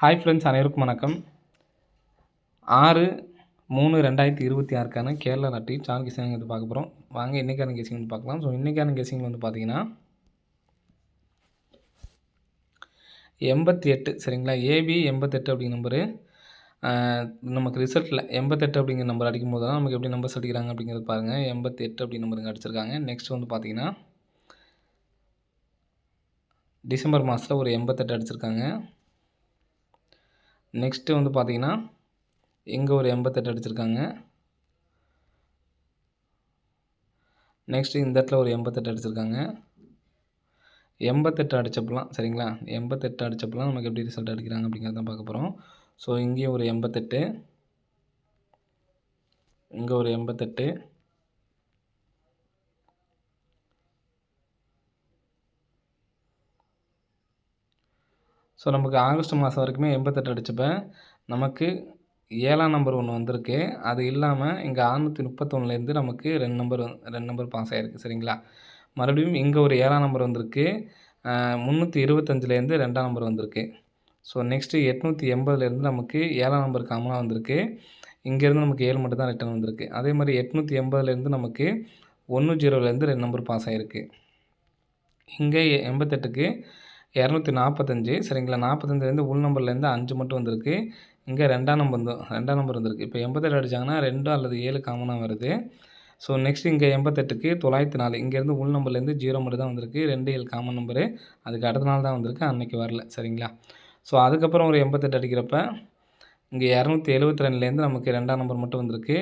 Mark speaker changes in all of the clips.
Speaker 1: Hi friends, அனைவருக்கும் வணக்கம். 6/3/2026க்கான Kerala lottery San guessing வந்து பார்க்க போகிறோம். வாங்க இன்றைக்கான கெஸிங் வந்து பார்க்கலாம். ஸோ இன்றைக்கான கெஸிங் வந்து பார்த்தீங்கன்னா 88 சரிங்களா. ஏபி 88 அப்படிங்கிற நம்பரு நமக்கு ரிசல்ட்டில் 88 அப்படிங்கிற நம்பர் அடிக்கும்போது தான் நமக்கு எப்படி நம்பர்ஸ் அடிக்கிறாங்க அப்படிங்கிறது பாருங்கள். 88 அப்படிங்கிற நம்பருங்க அடிச்சிருக்காங்க. நெக்ஸ்ட் வந்து பார்த்தீங்கன்னா டிசம்பர் மாதத்தில் ஒரு 88 அடிச்சிருக்காங்க. நெக்ஸ்ட்டு வந்து பார்த்தீங்கன்னா இங்கே ஒரு 88 அடிச்சிருக்காங்க. நெக்ஸ்ட்டு இந்த இடத்துல ஒரு 88 அடிச்சிருக்காங்க. 88 அடித்தப்பலாம் சரிங்களா. 88 அடித்தப்பலாம் நமக்கு எப்படி ரிசல்ட் அடிக்கிறாங்க அப்படிங்கிறத தான் பார்க்க போகிறோம். ஸோ இங்கேயும் ஒரு 88, இங்கே ஒரு 88, ஸோ நமக்கு ஆகஸ்ட் மாதம் வரைக்குமே 88 அடித்தப்ப நமக்கு 7ஆம் நம்பர் ஒன்று வந்திருக்கு. அது இல்லாமல் இங்கே 631லேருந்து நமக்கு 2 நம்பர் பாஸ் ஆகிருக்கு சரிங்களா. மறுபடியும் இங்கே ஒரு 7ஆம் நம்பர் வந்திருக்கு. 325லேருந்து 2ஆம் நம்பர் வந்திருக்கு. ஸோ நெக்ஸ்ட்டு 880லேருந்து நமக்கு 7ஆம் நம்பர் காமனாக வந்திருக்கு. இங்கேருந்து நமக்கு 7 மட்டும் தான் ரிட்டர்ன் வந்திருக்கு. அதே மாதிரி 880லேருந்து நமக்கு 10லேருந்து 2 நம்பர் பாஸ் ஆகிருக்கு. இங்கே 88க்கு 245 சரிங்களா. 45லேருந்து உள் நம்பர்லேருந்து 5 மட்டும் வந்திருக்கு. இங்கே 2ஆம் நம்பர் வந்திருக்கு. இப்போ 88 அடித்தாங்கன்னா 2 அல்லது 7 காமனாக வருது. ஸோ நெக்ஸ்ட் இங்கே 88க்கு 904 இங்கேருந்து உள் நம்பர்லேருந்து 0 மட்டும் தான் வந்திருக்கு. 2 7 காமன் நம்பரு. அதுக்கு அடுத்த நாள் தான் வந்திருக்கு, அன்றைக்கி வரல சரிங்களா. ஸோ அதுக்கப்புறம் ஒரு 88 அடிக்கிறப்ப இங்கே 272லேருந்து நமக்கு 2ஆம் நம்பர் மட்டும் வந்திருக்கு.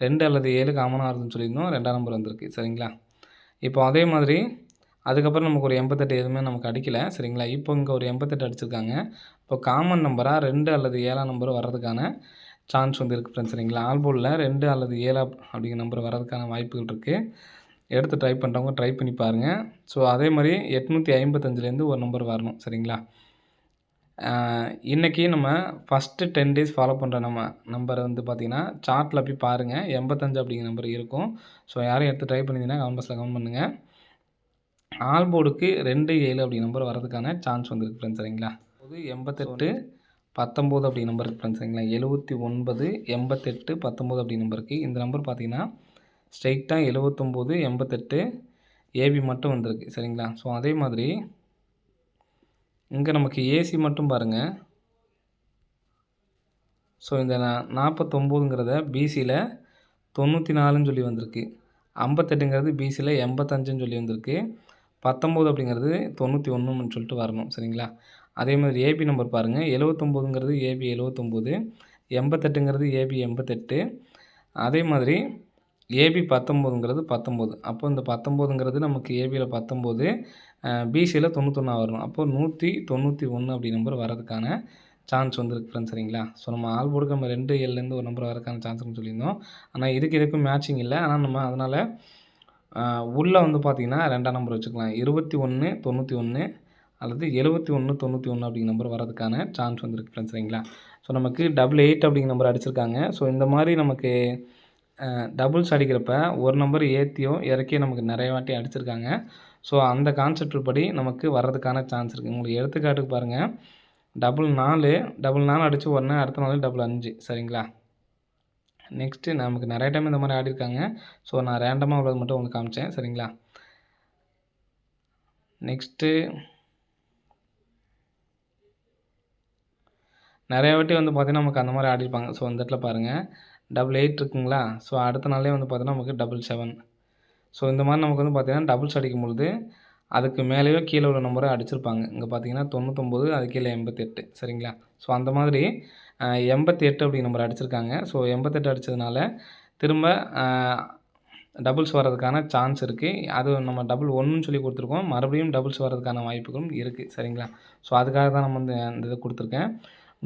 Speaker 1: 2 அல்லது 7 காமனாக வருதுன்னு சொல்லியிருந்தோம். 2ஆம் நம்பர் வந்திருக்கு சரிங்களா. இப்போ அதே மாதிரி அதுக்கப்புறம் நமக்கு ஒரு 88 எதுவுமே நமக்கு அடிக்கலை சரிங்களா. இப்போ இங்கே ஒரு 88 அடிச்சிருக்காங்க. இப்போ காமன் நம்பராக 2 அல்லது 7ஆம் நம்பர் வர்றதுக்கான சான்ஸ் வந்து இருக்குது ஃப்ரெண்ட்ஸ் சரிங்களா. ஆல்போர்டில் 2 அல்லது 7 அப்படிங்கிற நம்பர் வர்றதுக்கான வாய்ப்புகள் இருக்குது. எடுத்து ட்ரை பண்ணுறவங்க ட்ரை பண்ணி பாருங்கள். ஸோ அதே மாதிரி 855லேருந்து ஒரு நம்பர் வரணும் சரிங்களா. இன்றைக்கி நம்ம ஃபஸ்ட்டு 10 டேஸ் ஃபாலோ பண்ணுற நம்பரை வந்து பார்த்திங்கன்னா சார்ட்டில் போய் பாருங்கள். 85 அப்படிங்கிற நம்பர் இருக்கும். ஸோ யாரும் எடுத்து ட்ரை பண்ணிங்கன்னா கமெண்ட் பாக்ஸில் கமெண்ட் பண்ணுங்கள். ஆல்போர்டுக்கு 2 7 அப்படிங்கிற நம்பர் வரதுக்கான சான்ஸ் வந்துருக்கு ஃப்ரெண்ட்ஸ் சரிங்களா. 88 19 அப்படி நம்பர் இருக்குது ஃப்ரெண்ட்ஸ் சரிங்களா. 79 88 19 அப்படி நம்பருக்கு இந்த நம்பர் பார்த்திங்கன்னா ஸ்ட்ரைட்டாக 79 88 ஏபி மட்டும் வந்திருக்கு சரிங்களா. ஸோ அதே மாதிரி இங்கே நமக்கு ஏசி மட்டும் பாருங்கள். ஸோ இந்த 49ங்கிறத பிசியில் 94ன்னு சொல்லி வந்திருக்கு. 58ங்கிறது பிசியில் 85ன்னு சொல்லி வந்திருக்கு. 19 அப்படிங்கிறது 91ன்னு சொல்லிட்டு வரணும் சரிங்களா. அதே மாதிரி ஏபி நம்பர் பாருங்கள். 79ங்கிறது ஏபி 79, 88ங்கிறது ஏபி 88, அதே மாதிரி ஏபி 19ங்கிறது 19. அப்போ இந்த 19ங்கிறது நமக்கு ஏபியில் 19, பிசியில் 91 வரணும். அப்போது 191 அப்படி நம்பர் வரதுக்கான சான்ஸ் வந்துருக்கு ஃப்ரெண்ட்ஸ் சரிங்களா. ஸோ நம்ம ஆல்போர்டுக்கு நம்ம 2 7லேருந்து ஒரு நம்பர் வரதுக்கான சான்ஸ்னு சொல்லியிருந்தோம். ஆனால் இதுக்கும் மேட்சிங் இல்லை. ஆனால் நம்ம அதனால் உள்ளே வந்து பார்த்திங்கன்னா 2ஆம் நம்பர் வச்சுக்கலாம். 2191 அல்லது 7191 அப்படிங்கிற நம்பர் வரதுக்கான சான்ஸ் வந்துருக்கு ஃப்ரெண்ட்ஸ் சரிங்களா. ஸோ நமக்கு 88 அப்படிங்கிற நம்பர் அடிச்சிருக்காங்க. ஸோ இந்த மாதிரி நமக்கு டபுள்ஸ் அடிக்கிறப்ப ஒரு நம்பர் ஏற்றியோ இறக்கியோ நமக்கு நிறைய வாட்டி அடிச்சிருக்காங்க. ஸோ அந்த கான்செப்ட் படி நமக்கு வர்றதுக்கான சான்ஸ் இருக்குது. உங்களுக்கு எடுத்துக்காட்டுக்கு பாருங்கள். 4 அடித்து உடனே அடுத்த நாள் 5 சரிங்களா. நெக்ஸ்ட்டு நமக்கு நிறைய டைம் இந்த மாதிரி ஆடிருக்காங்க. ஸோ நான் ரேண்டமாக உள்ளது மட்டும் உங்களுக்கு காமிச்சேன் சரிங்களா. நெக்ஸ்ட்டு நிறைய வாட்டி வந்து பார்த்திங்கன்னா நமக்கு அந்த மாதிரி ஆடிருப்பாங்க. ஸோ இந்த இடத்துல பாருங்கள் 88 இருக்குங்களா. ஸோ அடுத்த நாளே வந்து பார்த்திங்கன்னா நமக்கு 77. ஸோ இந்த மாதிரி நமக்கு வந்து பார்த்திங்கன்னா டபுள்ஸ் அடிக்கும் பொழுது அதுக்கு மேலேயோ கீழே உள்ள நம்பரை அடிச்சிருப்பாங்க. இங்கே பார்த்திங்கன்னா 99, அது கீழே 88 சரிங்களா. ஸோ அந்த மாதிரி 88 அப்படி நம்பர் அடிச்சிருக்காங்க. ஸோ 88 அடித்ததுனால திரும்ப டபுள்ஸ் வர்றதுக்கான சான்ஸ் இருக்குது. அது நம்ம டபுள் 1ன்னு சொல்லி கொடுத்துருக்கோம். மறுபடியும் டபுள்ஸ் வர்றதுக்கான வாய்ப்புகளும் இருக்குது சரிங்களா. ஸோ அதுக்காக தான் நம்ம வந்து இந்த இதை கொடுத்துருக்கேன்.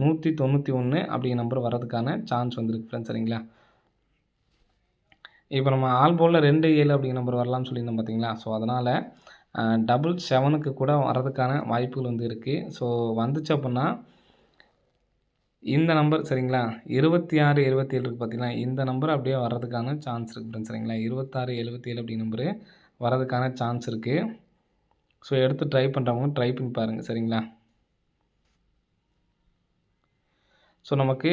Speaker 1: 191 அப்படிங்கிற நம்பர் வர்றதுக்கான சான்ஸ் வந்துருக்கு ஃப்ரெண்ட்ஸ் சரிங்களா. இப்போ நம்ம ஆல்போர்டில் 2 7 அப்படிங்கிற நம்பர் வரலாம்னு சொல்லியிருந்தோம் பார்த்தீங்களா. ஸோ அதனால் 777க்கு கூட வரதுக்கான வாய்ப்புகள் வந்து இருக்குது. ஸோ வந்துச்சு அப்படின்னா இந்த நம்பர் சரிங்களா 26 77 இருக்குது பார்த்தீங்களா. இந்த நம்பர் அப்படியே வர்றதுக்கான சான்ஸ் இருக்குது ஃப்ரெண்ட்ஸ் சரிங்களா. 26 77 அப்படி நம்பரு வரதுக்கான சான்ஸ் இருக்குது. ஸோ எடுத்து ட்ரை பண்ணுறவங்க ட்ரை பண்ணி பாருங்கள் சரிங்களா. ஸோ நமக்கு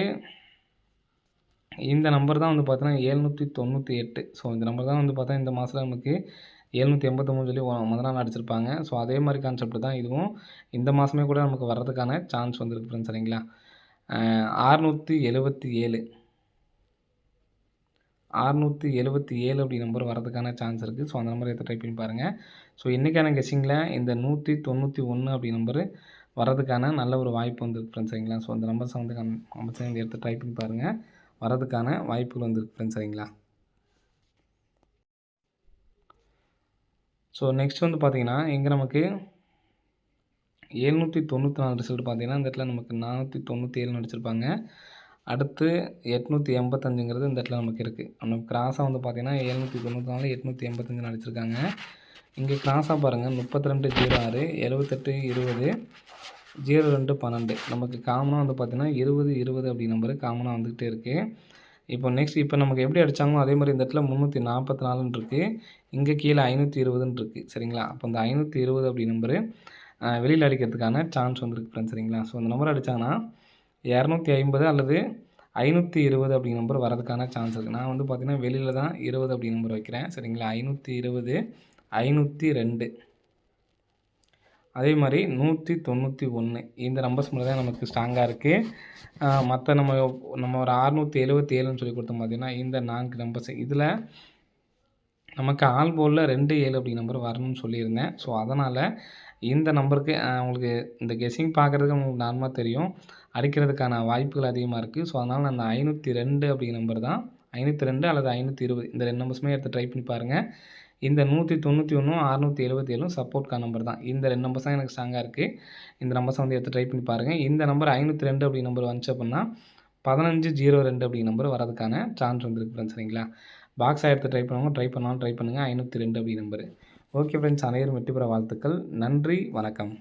Speaker 1: இந்த நம்பர் தான் வந்து பார்த்தீங்கன்னா 798. ஸோ இந்த நம்பர் தான் வந்து பார்த்தா இந்த மாதத்துல நமக்கு 789 சொல்லி முதல் நாள் அடிச்சிருப்பாங்க. ஸோ அதே மாதிரி கான்செப்ட் தான் இதுவும். இந்த மாதமே கூட நமக்கு வர்றதுக்கான சான்ஸ் வந்துருக்கு ஃப்ரெண்ட்ஸ். சரிங்களா? 677 677 அப்படி நம்பர் வரதுக்கான சான்ஸ் இருக்குது. ஸோ அந்த நம்பர் எடுத்து ட்ரை பண்ணி பாருங்கள். ஸோ இன்றைக்கான கெஸ்ஸிங்கில் இந்த 191 அப்படி நம்பர் வரதுக்கான நல்ல ஒரு வாய்ப்பு வந்துருக்கு ஃப்ரெண்ட்ஸ். சரிங்களா? ஸோ அந்த நம்பர்ஸை வந்து கம்பல்சரி எடுத்து ட்ரை பண்ணி பாருங்கள். வரதுக்கான வாய்ப்புகள் வந்துருக்கு ஃப்ரெண்ட்ஸ். சரிங்களா? ஸோ நெக்ஸ்ட் வந்து பார்த்தீங்கன்னா இங்கே நமக்கு 794 ரிசல்ட் பார்த்தீங்கன்னா இந்த இடத்துல நமக்கு 497 அடிச்சிருப்பாங்க. அடுத்து 885ங்கிறது இந்த இடத்துல நமக்கு இருக்குது. நமக்கு கிராஸாக வந்து பார்த்தீங்கன்னா 794 885 அடிச்சிருக்காங்க. இங்கே கிராஸாக பாருங்கள் 3206 78 20 02 12 நமக்கு காமனாக வந்து பார்த்தீங்கன்னா 20 20 அப்படி நம்பரு காமனாக வந்துக்கிட்டே இருக்குது. இப்போ நமக்கு எப்படி அடித்தாங்களோ அதே மாதிரி இந்த இடத்துல 344 இருக்குது. இங்கே கீழே 520 இருக்குது. சரிங்களா? அப்போ இந்த 520 அப்படி நம்பரு வெளியில் அடிக்கிறதுக்கான சான்ஸ் வந்துருக்கு ஃப்ரெண்ட்ஸ். சரிங்களா? ஸோ அந்த நம்பர் அடித்தாங்கன்னா 250 அல்லது 520 அப்படி நம்பர் வரதுக்கான சான்ஸ் இருக்குது. நான் வந்து பார்த்தீங்கன்னா வெளியில் தான் 20 அப்படி நம்பர் வைக்கிறேன். சரிங்களா? 520 502 அதே மாதிரி 191 இந்த நம்பர்ஸ் மட்டும் தான் நமக்கு ஸ்ட்ராங்காக இருக்குது. மற்ற நம்ம ஒரு 677ன்னு சொல்லி கொடுத்தோம் பார்த்தீங்கன்னா இந்த 4 நம்பர்ஸ் இதில் நமக்கு ஆல் போலில் 27 அப்படி நம்பர் வரணும்னு சொல்லியிருந்தேன். ஸோ அதனால் இந்த நம்பருக்கு உங்களுக்கு இந்த கெஸ்ஸிங் பார்க்குறதுக்கு உங்களுக்கு நார்மலாக தெரியும். அடிக்கிறதுக்கான வாய்ப்புகள் அதிகமாக இருக்குது. ஸோ அதனால் நான் அந்த 502 அப்படிங்கிற நம்பர் தான் 502 அல்லது 520 இந்த 2 நம்பர்ஸுமே எடுத்து ட்ரை பண்ணி பாருங்கள். இந்த 191 677 சப்போர்ட்கான நம்பர் தான். இந்த 2 நம்பர்ஸ் தான் எனக்கு ஸ்ட்ராங்காக இருக்குது. இந்த நம்பர்ஸை வந்து எடுத்து ட்ரை பண்ணி பாருங்கள். இந்த நம்பர் 502 அப்படி நம்பர் வந்துச்சு அப்படின்னா 1502 அப்படி நம்பர் வரதுக்கான சான்ஸ் வந்துருக்கு ஃப்ரெண்ட்ஸ். சரிங்களா? பாக்ஸாக எடுத்து ட்ரை பண்ணுவாங்க. ட்ரை பண்ணுங்கள் 502 அப்படி நம்பர். ஓகே ஃப்ரெண்ட்ஸ், அனைவரும் வெற்றி பெற வாழ்த்துக்கள். நன்றி, வணக்கம்.